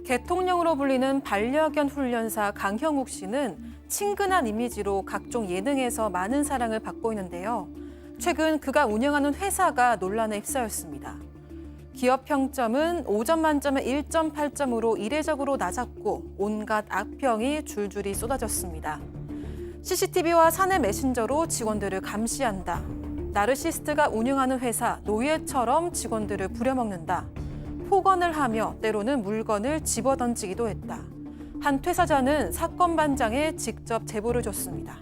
개통령으로 불리는 반려견 훈련사 강형욱 씨는 친근한 이미지로 각종 예능에서 많은 사랑을 받고 있는데요. 최근 그가 운영하는 회사가 논란에 휩싸였습니다. 기업 평점은 5점 만점에 1.8점으로 이례적으로 낮았고 온갖 악평이 줄줄이 쏟아졌습니다. CCTV와 사내 메신저로 직원들을 감시한다. 나르시스트가 운영하는 회사 노예처럼 직원들을 부려먹는다. 폭언을 하며 때로는 물건을 집어던지기도 했다. 한 퇴사자는 사건 반장에 직접 제보를 줬습니다.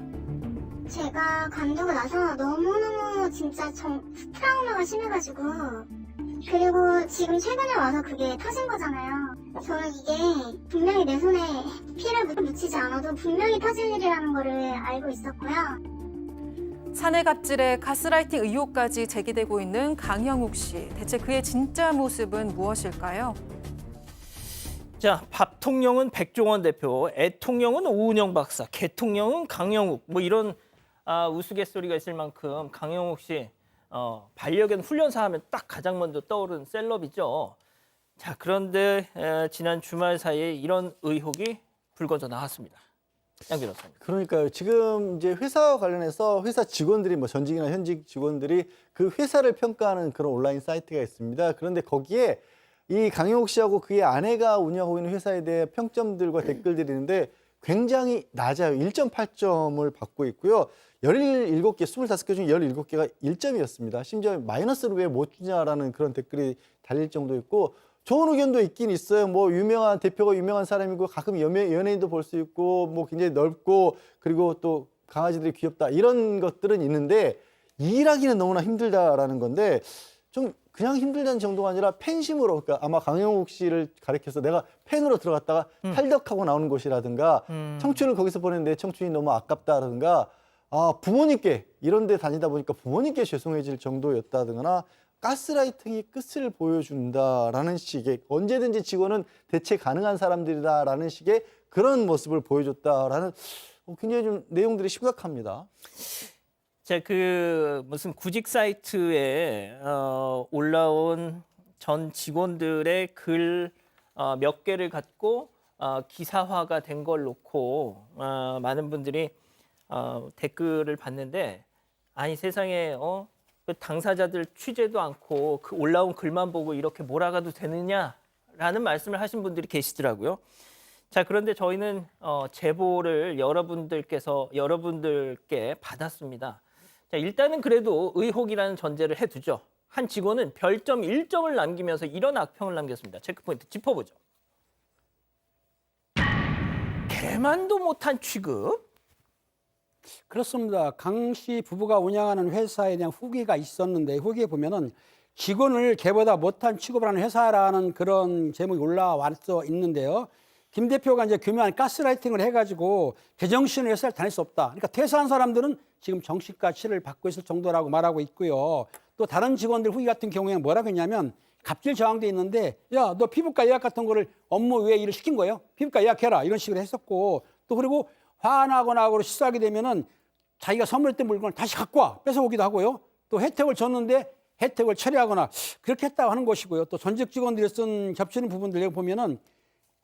제가 관두고 나서 너무너무 진짜 트라우마가 심해가지고, 그리고 지금 최근에 와서 그게 터진 거잖아요. 저는 이게 분명히 내 손에 피를 묻히지 않아도 분명히 터질 일이라는 거를 알고 있었고요. 사내 갑질에 가스라이팅 의혹까지 제기되고 있는 강형욱 씨. 대체 그의 진짜 모습은 무엇일까요? 자, 밥통령은 백종원 대표, 애통령은 오은영 박사, 개통령은 강형욱. 뭐 이런 우스갯소리가 있을 만큼 강형욱 씨 반려견 훈련사 하면 딱 가장 먼저 떠오르는 셀럽이죠. 자, 그런데 지난 주말 사이에 이런 의혹이 불거져 나왔습니다. 양 변호사님. 그러니까요. 지금 이제 회사와 관련해서 회사 직원들이 뭐 전직이나 현직 직원들이 그 회사를 평가하는 그런 온라인 사이트가 있습니다. 그런데 거기에 이 강용욱 씨하고 그의 아내가 운영하고 있는 회사에 대해 평점들과 댓글들이 있는데 굉장히 낮아요. 1.8점을 받고 있고요. 17개, 25개 중에 17개가 1점이었습니다. 심지어 마이너스를 왜 못 주냐라는 그런 댓글이 달릴 정도였고, 좋은 의견도 있긴 있어요. 뭐 유명한 대표가 유명한 사람이고 가끔 연예인도 볼 수 있고 뭐 굉장히 넓고 그리고 또 강아지들이 귀엽다 이런 것들은 있는데 일하기는 너무나 힘들다라는 건데, 좀 그냥 힘들다는 정도가 아니라 팬심으로, 그러니까 아마 강영욱 씨를 가리켜서 내가 팬으로 들어갔다가 탈덕하고 나오는 곳이라든가 청춘을 거기서 보낸 내 청춘이 너무 아깝다라든가 부모님께 이런 데 다니다 보니까 부모님께 죄송해질 정도였다든가 가스라이팅이 끝을 보여준다라는 식의, 언제든지 직원은 대체 가능한 사람들이다라는 식의 그런 모습을 보여줬다라는 굉장히 좀 내용들이 심각합니다. 자, 그 무슨 구직 사이트에 올라온 전 직원들의 글 몇 개를 갖고 기사화가 된 걸 놓고 많은 분들이 댓글을 봤는데, 아니 세상에 그 당사자들 취재도 않고 그 올라온 글만 보고 이렇게 몰아가도 되느냐라는 말씀을 하신 분들이 계시더라고요. 자, 그런데 저희는 제보를 여러분들께 받았습니다. 자, 일단은 그래도 의혹이라는 전제를 해두죠. 한 직원은 별점 1점을 남기면서 이런 악평을 남겼습니다. 체크포인트 짚어보죠. 개만도 못한 취급? 그렇습니다. 강 씨 부부가 운영하는 회사에 대한 후기가 있었는데, 후기에 보면은 직원을 개보다 못한 취급을 하는 회사라는 그런 제목이 올라와 있는데요. 김 대표가 이제 교묘한 가스라이팅을 해가지고 제정신으로 회사를 다닐 수 없다. 그러니까 퇴사한 사람들은 지금 정신과 치료를 받고 있을 정도라고 말하고 있고요. 또 다른 직원들 후기 같은 경우에는 뭐라고 했냐면, 갑질 저항돼 있는데, 야, 너 피부과 예약 같은 거를 업무 외에 일을 시킨 거예요? 피부과 예약해라. 이런 식으로 했었고, 또 그리고 화나거나 하고 실수하게 되면은 자기가 선물했던 물건을 다시 갖고 와 뺏어오기도 하고요. 또 혜택을 줬는데 혜택을 처리하거나 그렇게 했다고 하는 것이고요. 또 전직 직원들이 쓴 겹치는 부분들 보면은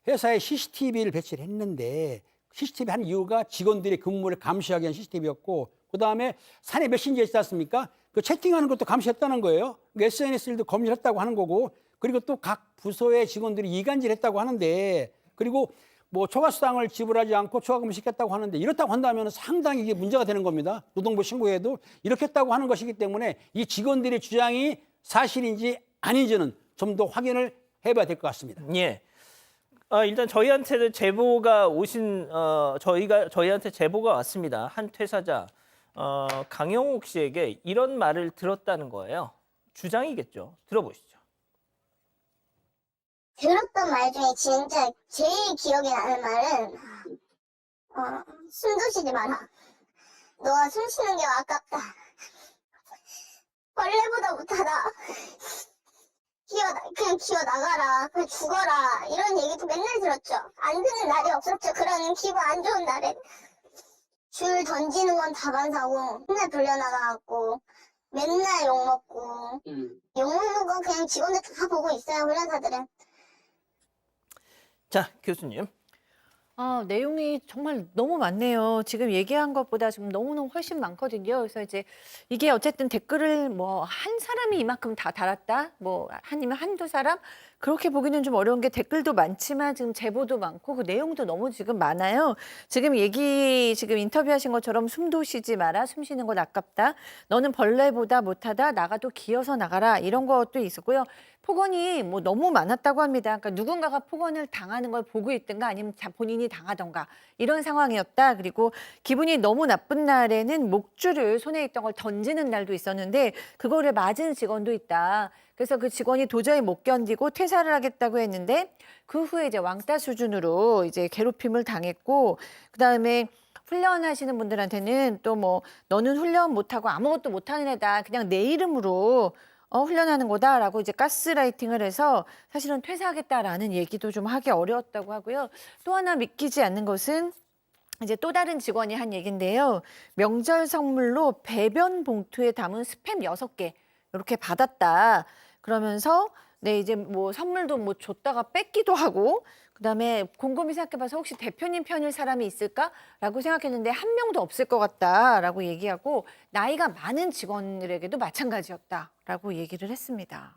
회사에 CCTV를 배치를 했는데, CCTV 한 이유가 직원들의 근무를 감시하기 위한 CCTV였고, 그다음에 사내 메신저 있지 않습니까? 그 채팅하는 것도 감시했다는 거예요. SNS를 검열했다고 하는 거고, 그리고 또 각 부서의 직원들이 이간질했다고 하는데, 그리고 뭐 초과수당을 지불하지 않고 초과금을 시켰다고 하는데, 이렇다고 한다면 상당히 이게 문제가 되는 겁니다. 노동부 신고에도 이렇게 했다고 하는 것이기 때문에 이 직원들의 주장이 사실인지 아닌지는 좀 더 확인을 해봐야 될 것 같습니다. 예. 일단 저희한테 제보가 저희한테 제보가 왔습니다. 한 퇴사자 강영욱 씨에게 이런 말을 들었다는 거예요. 주장이겠죠. 들어보시죠. 들었던 말 중에 진짜 제일 기억에 나는 말은 숨도 쉬지 마라. 너가 숨 쉬는 게 아깝다. 벌레보다 못하다. 그냥 기어나가라. 그냥 죽어라. 이런 얘기도 맨날 들었죠. 안 듣는 날이 없었죠. 그런 기분 안 좋은 날엔. 줄 던지는 건 다반사고, 맨날 불려나가고, 맨날 욕먹고, 욕먹는 거 그냥 직원들 다 보고 있어요, 훈련사들은. 자, 교수님. 내용이 정말 너무 많네요. 지금 얘기한 것보다 지금 너무너무 훨씬 많거든요. 그래서 이제 이게 어쨌든 댓글을 뭐 한 사람이 이만큼 다 달았다, 뭐 아니면 한두 사람 그렇게 보기는 좀 어려운 게 댓글도 많지만 지금 제보도 많고 그 내용도 너무 지금 많아요. 지금 지금 인터뷰하신 것처럼 숨도 쉬지 마라, 숨 쉬는 건 아깝다. 너는 벌레보다 못하다, 나가도 기어서 나가라 이런 것도 있었고요. 폭언이 뭐 너무 많았다고 합니다. 그러니까 누군가가 폭언을 당하는 걸 보고 있든가 아니면 본인이 당하던가 이런 상황이었다. 그리고 기분이 너무 나쁜 날에는 목줄을 손에 있던 걸 던지는 날도 있었는데 그거를 맞은 직원도 있다. 그래서 그 직원이 도저히 못 견디고 퇴사를 하겠다고 했는데 그 후에 이제 왕따 수준으로 이제 괴롭힘을 당했고 그다음에 훈련하시는 분들한테는 또 뭐 너는 훈련 못하고 아무것도 못하는 애다. 그냥 내 이름으로 훈련하는 거다라고 이제 가스라이팅을 해서 사실은 퇴사하겠다라는 얘기도 좀 하기 어려웠다고 하고요. 또 하나 믿기지 않는 것은 이제 또 다른 직원이 한 얘기인데요. 명절 선물로 배변 봉투에 담은 스팸 6개 이렇게 받았다. 그러면서 네 이제 뭐 선물도 뭐 줬다가 뺏기도 하고 그다음에 곰곰이 생각해봐서 혹시 대표님 편일 사람이 있을까라고 생각했는데 한 명도 없을 것 같다라고 얘기하고 나이가 많은 직원들에게도 마찬가지였다라고 얘기를 했습니다.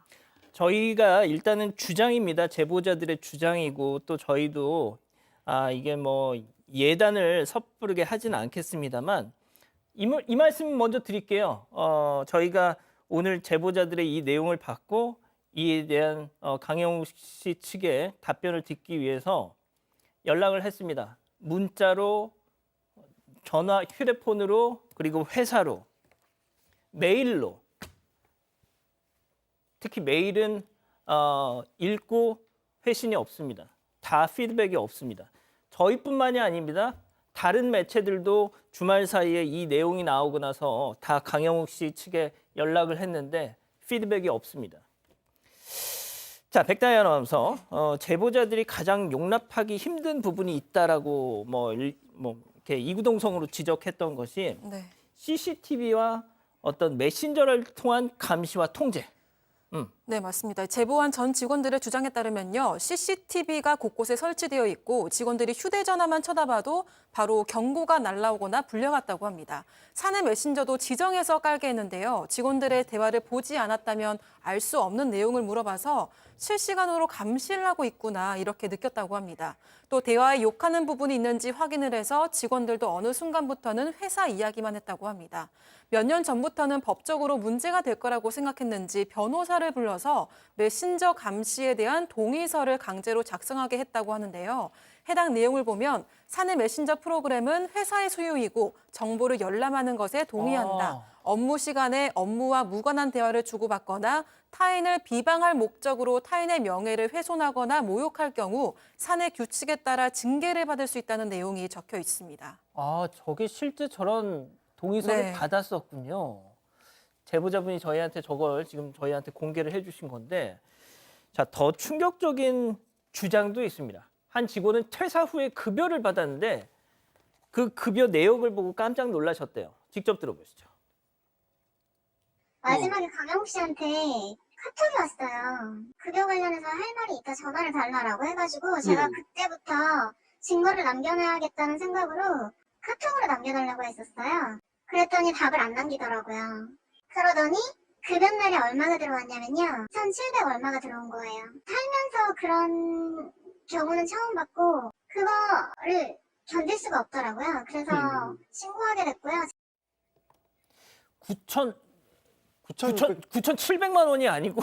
저희가 일단은 주장입니다. 제보자들의 주장이고 또 저희도 이게 뭐 예단을 섣부르게 하지는 않겠습니다만 이 말씀 먼저 드릴게요. 저희가 오늘 제보자들의 이 내용을 받고 이에 대한 강영욱 씨 측의 답변을 듣기 위해서 연락을 했습니다. 문자로, 전화, 휴대폰으로, 그리고 회사로, 메일로. 특히 메일은 읽고 회신이 없습니다. 다 피드백이 없습니다. 저희뿐만이 아닙니다. 다른 매체들도 주말 사이에 이 내용이 나오고 나서 다 강영욱 씨 측에 연락을 했는데 피드백이 없습니다. 자, 백다희 아나운서, 제보자들이 가장 용납하기 힘든 부분이 있다라고 이렇게 이구동성으로 지적했던 것이 네. CCTV와 어떤 메신저를 통한 감시와 통제. 네, 맞습니다. 제보한 전 직원들의 주장에 따르면요. CCTV가 곳곳에 설치되어 있고 직원들이 휴대전화만 쳐다봐도 바로 경고가 날라오거나 불려갔다고 합니다. 사내 메신저도 지정해서 깔게 했는데요. 직원들의 대화를 보지 않았다면 알 수 없는 내용을 물어봐서 실시간으로 감시를 하고 있구나 이렇게 느꼈다고 합니다. 또 대화에 욕하는 부분이 있는지 확인을 해서 직원들도 어느 순간부터는 회사 이야기만 했다고 합니다. 몇 년 전부터는 법적으로 문제가 될 거라고 생각했는지 변호사를 불러서 메신저 감시에 대한 동의서를 강제로 작성하게 했다고 하는데요. 해당 내용을 보면 사내 메신저 프로그램은 회사의 소유이고 정보를 열람하는 것에 동의한다. 업무 시간에 업무와 무관한 대화를 주고받거나 타인을 비방할 목적으로 타인의 명예를 훼손하거나 모욕할 경우 사내 규칙에 따라 징계를 받을 수 있다는 내용이 적혀 있습니다. 저게 실제 저런 동의서를 네. 받았었군요. 제보자분이 저희한테 저걸 지금 저희한테 공개를 해주신 건데, 자, 더 충격적인 주장도 있습니다. 한 직원은 퇴사 후에 급여를 받았는데 그 급여 내역을 보고 깜짝 놀라셨대요. 직접 들어보시죠. 마지막에 강영욱 씨한테 카톡이 왔어요. 급여 관련해서 할 말이 있다 전화를 달라라고 해가지고 제가 그때부터 증거를 남겨놔야겠다는 생각으로 카톡으로 남겨달라고 했었어요. 그랬더니 답을 안 남기더라고요. 그러더니 급여날이 얼마가 들어왔냐면요. 1,700 얼마가 들어온 거예요. 살면서 그런 경우는 처음 봤고 그거를 견딜 수가 없더라고요. 그래서 신고하게 됐고요. 9,700만 원이 아니고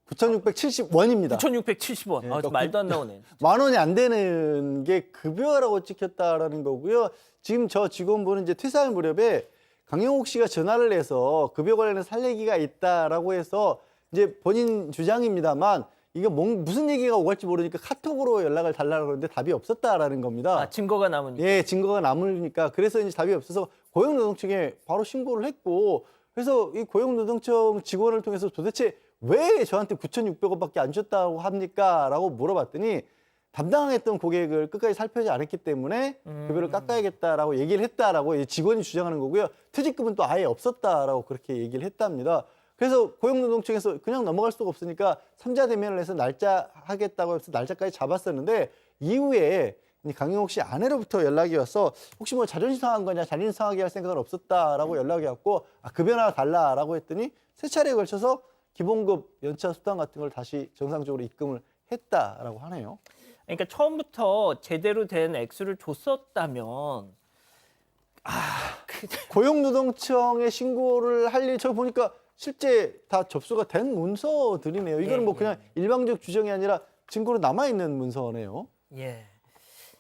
9,670원입니다. 9,670원. 그러니까 말도 안 나오네. 만 원이 안 되는 게 급여라고 찍혔다라는 거고요. 지금 저 직원분은 이제 퇴사할 무렵에 강영욱 씨가 전화를 해서 급여 관련해서 할 얘기가 있다라고 해서 이제 본인 주장입니다만 이게 무슨 얘기가 오갈지 모르니까 카톡으로 연락을 달라고 그러는데 답이 없었다라는 겁니다. 증거가 남으니까. 예, 증거가 남으니까 그래서 이제 답이 없어서 고용노동청에 바로 신고를 했고 그래서 이 고용노동청 직원을 통해서 도대체 왜 저한테 9,600원밖에 안 줬다고 합니까? 라고 물어봤더니 담당했던 고객을 끝까지 살펴지 않았기 때문에 급여를 깎아야겠다라고 얘기를 했다라고 직원이 주장하는 거고요. 퇴직금은 또 아예 없었다라고 그렇게 얘기를 했답니다. 그래서 고용노동청에서 그냥 넘어갈 수가 없으니까 3자 대면을 해서 날짜 하겠다고 해서 날짜까지 잡았었는데 이후에 이 강영욱 씨 아내로부터 연락이 와서 혹시 뭐 자존심 상한 거냐, 자존심 상하게 할 생각은 없었다라고 연락이 왔고 그 변화가 달라라고 했더니 세 차례에 걸쳐서 기본급 연차 수당 같은 걸 다시 정상적으로 입금을 했다라고 하네요. 그러니까 처음부터 제대로 된 액수를 줬었다면 고용노동청에 신고를 할 일 저 보니까 실제 다 접수가 된 문서들이네요. 이거는 뭐 그냥 일방적 규정이 아니라 증거로 남아 있는 문서네요. 예.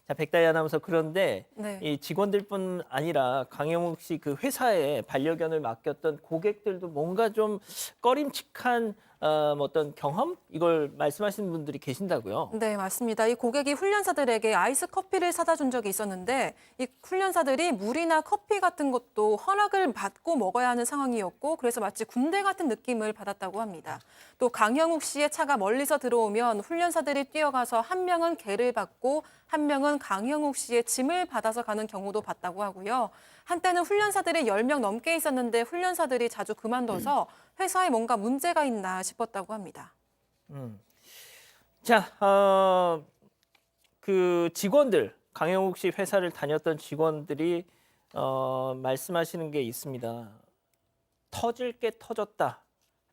자, 백다희 아나운서, 그런데 네. 이 직원들뿐 아니라 강영욱 씨 그 회사에 반려견을 맡겼던 고객들도 뭔가 좀 꺼림칙한 어떤 경험 이걸 말씀하시는 분들이 계신다고요. 네, 맞습니다. 이 고객이 훈련사들에게 아이스 커피를 사다 준 적이 있었는데 이 훈련사들이 물이나 커피 같은 것도 허락을 받고 먹어야 하는 상황이었고 그래서 마치 군대 같은 느낌을 받았다고 합니다. 또 강형욱 씨의 차가 멀리서 들어오면 훈련사들이 뛰어가서 한 명은 개를 받고 한 명은 강형욱 씨의 짐을 받아서 가는 경우도 봤다고 하고요. 한때는 훈련사들이 10명 넘게 있었는데 훈련사들이 자주 그만둬서 회사에 뭔가 문제가 있나 싶었다고 합니다. 자, 그 직원들, 강영욱 씨 회사를 다녔던 직원들이 말씀하시는 게 있습니다. 터질 게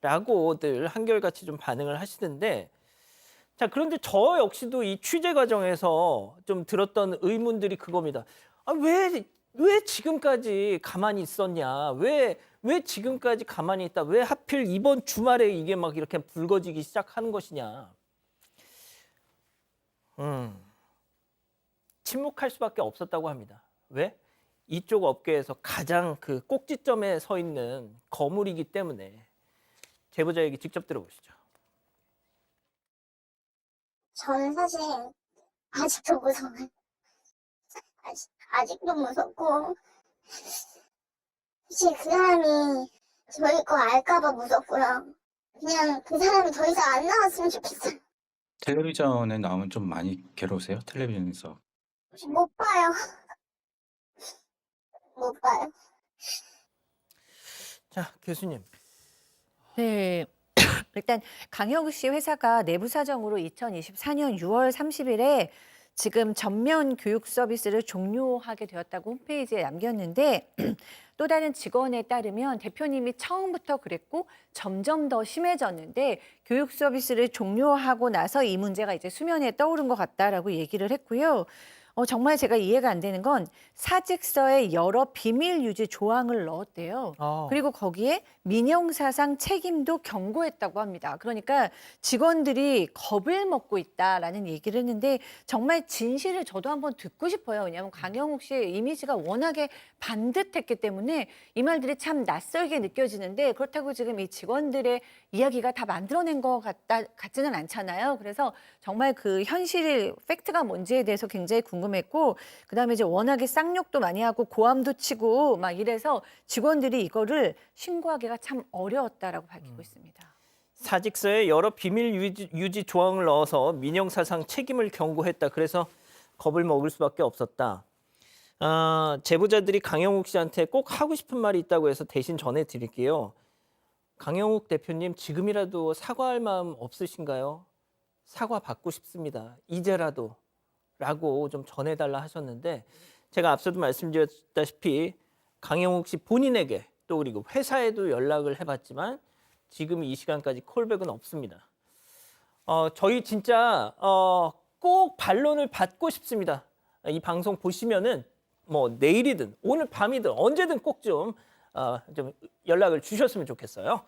터졌다라고들 한결같이 좀 반응을 하시던데, 자, 그런데 저 역시도 이 취재 과정에서 좀 들었던 의문들이 그겁니다. 왜 지금까지 가만히 있었냐? 왜 지금까지 가만히 있다? 왜 하필 이번 주말에 이게 막 이렇게 불거지기 시작하는 것이냐? 침묵할 수밖에 없었다고 합니다. 왜? 이쪽 업계에서 가장 그 꼭지점에 서 있는 거물이기 때문에. 제보자 얘기 직접 들어보시죠. 저는 사실 아직도 무서워요. 아직도 무섭고 이제 그 사람이 저희 거 알까봐 무섭고요. 그냥 그 사람이 더 이상 안 나왔으면 좋겠어요. 텔레비전에 나오면 좀 많이 괴로우세요? 텔레비전에서. 못 봐요. 못 봐요. 자, 교수님. 네. 일단 강영욱 씨 회사가 내부 사정으로 2024년 6월 30일에 지금 전면 교육 서비스를 종료하게 되었다고 홈페이지에 남겼는데 또 다른 직원에 따르면 대표님이 처음부터 그랬고 점점 더 심해졌는데 교육 서비스를 종료하고 나서 이 문제가 이제 수면에 떠오른 것 같다라고 얘기를 했고요. 정말 제가 이해가 안 되는 건 사직서에 여러 비밀 유지 조항을 넣었대요. 그리고 거기에 민형사상 책임도 경고했다고 합니다. 그러니까 직원들이 겁을 먹고 있다라는 얘기를 했는데 정말 진실을 저도 한번 듣고 싶어요. 왜냐하면 강영욱 씨의 이미지가 워낙에 반듯했기 때문에 이 말들이 참 낯설게 느껴지는데 그렇다고 지금 이 직원들의 이야기가 다 만들어낸 것 같지는 않잖아요. 그래서 정말 그 현실 팩트가 뭔지에 대해서 굉장히 궁금했고 그다음에 이제 워낙에 쌍욕도 많이 하고 고함도 치고 막 이래서 직원들이 이거를 신고하기가 참 어려웠다라고 밝히고 있습니다. 사직서에 여러 비밀 유지 조항을 넣어서 민형사상 책임을 경고했다. 그래서 겁을 먹을 수밖에 없었다. 제보자들이 강영욱 씨한테 꼭 하고 싶은 말이 있다고 해서 대신 전해드릴게요. 강영욱 대표님, 지금이라도 사과할 마음 없으신가요? 사과 받고 싶습니다. 이제라도. 라고 좀 전해달라 하셨는데 제가 앞서도 말씀드렸다시피 강영욱 씨 본인에게 또 그리고 회사에도 연락을 해봤지만 지금 이 시간까지 콜백은 없습니다. 저희 진짜 꼭 반론을 받고 싶습니다. 이 방송 보시면은 뭐 내일이든 오늘 밤이든 언제든 꼭 좀 연락을 주셨으면 좋겠어요.